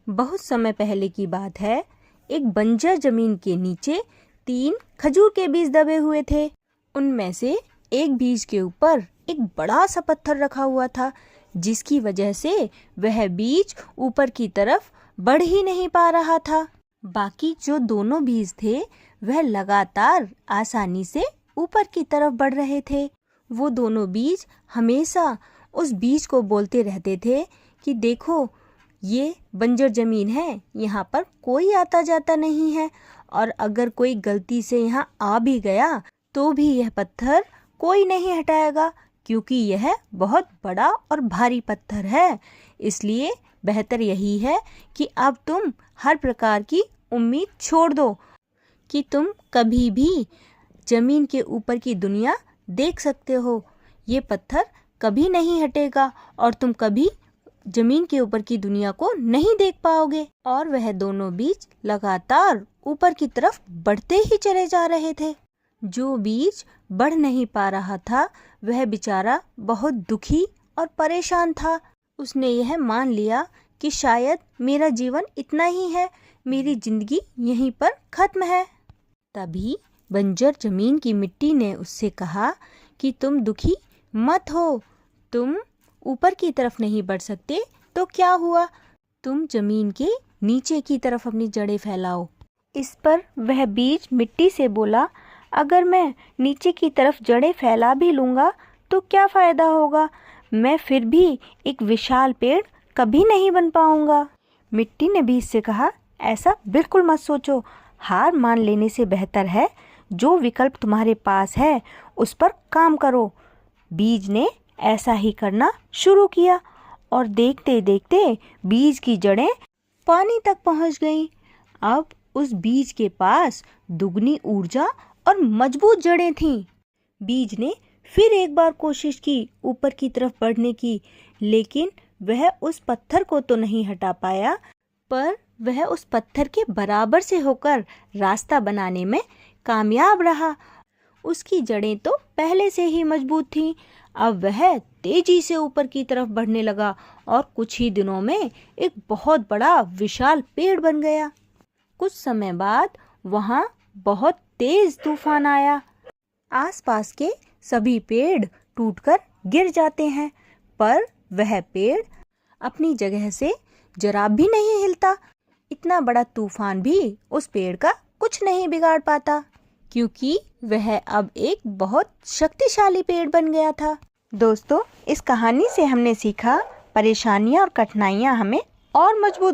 बहुत समय पहले की बात है। एक बंजर जमीन के नीचे 3 खजूर के बीज दबे हुए थे। उनमें से एक बीज के ऊपर एक बड़ा सा पत्थर रखा हुआ था, जिसकी वजह से वह बीज ऊपर की तरफ बढ़ ही नहीं पा रहा था। बाकी जो दोनों बीज थे वह लगातार आसानी से ऊपर की तरफ बढ़ रहे थे। वो दोनों बीज हमेशा उस बीज को बोलते रहते थे कि देखो, ये बंजर जमीन है, यहाँ पर कोई आता जाता नहीं है, और अगर कोई गलती से यहाँ आ भी गया तो भी यह पत्थर कोई नहीं हटाएगा, क्योंकि यह बहुत बड़ा और भारी पत्थर है। इसलिए बेहतर यही है कि अब तुम हर प्रकार की उम्मीद छोड़ दो कि तुम कभी भी जमीन के ऊपर की दुनिया देख सकते हो। ये पत्थर कभी नहीं हटेगा और तुम कभी जमीन के ऊपर की दुनिया को नहीं देख पाओगे। और वह दोनों बीज लगातार ऊपर की तरफ बढ़ते ही चले जा रहे थे। जो बीज बढ़ नहीं पा रहा था वह बेचारा बहुत दुखी और परेशान था। उसने यह मान लिया कि शायद मेरा जीवन इतना ही है, मेरी जिंदगी यहीं पर खत्म है। तभी बंजर जमीन की मिट्टी ने उससे कहा कि तुम दुखी मत हो, तुम ऊपर की तरफ नहीं बढ़ सकते तो क्या हुआ, तुम जमीन के नीचे की तरफ अपनी जड़ें फैलाओ। इस पर वह बीज मिट्टी से बोला, अगर मैं नीचे की तरफ जड़ें फैला भी लूँगा तो क्या फ़ायदा होगा, मैं फिर भी एक विशाल पेड़ कभी नहीं बन पाऊँगा। मिट्टी ने बीज से कहा, ऐसा बिल्कुल मत सोचो, हार मान लेने से बेहतर है जो विकल्प तुम्हारे पास है उस पर काम करो। बीज ने ऐसा ही करना शुरू किया और देखते देखते बीज की जड़ें पानी तक पहुंच गईं। अब उस बीज के पास दुगनी ऊर्जा और मजबूत जड़ें थीं। बीज ने फिर एक बार कोशिश की ऊपर की तरफ बढ़ने की, लेकिन वह उस पत्थर को तो नहीं हटा पाया, पर वह उस पत्थर के बराबर से होकर रास्ता बनाने में कामयाब रहा। उसकी जड़ें तो पहले से ही मजबूत थीं। अब वह तेजी से ऊपर की तरफ बढ़ने लगा और कुछ ही दिनों में एक बहुत बड़ा विशाल पेड़ बन गया। कुछ समय बाद वहाँ बहुत तेज तूफान आया। आसपास के सभी पेड़ टूटकर गिर जाते हैं, पर वह पेड़ अपनी जगह से जरा भी नहीं हिलता। इतना बड़ा तूफान भी उस पेड़ का कुछ नहीं बिगाड़ पाता, क्योंकि वह अब एक बहुत शक्तिशाली पेड़ बन गया था। दोस्तों, इस कहानी से हमने सीखा परेशानियां और कठिनाइयां हमें और मजबूत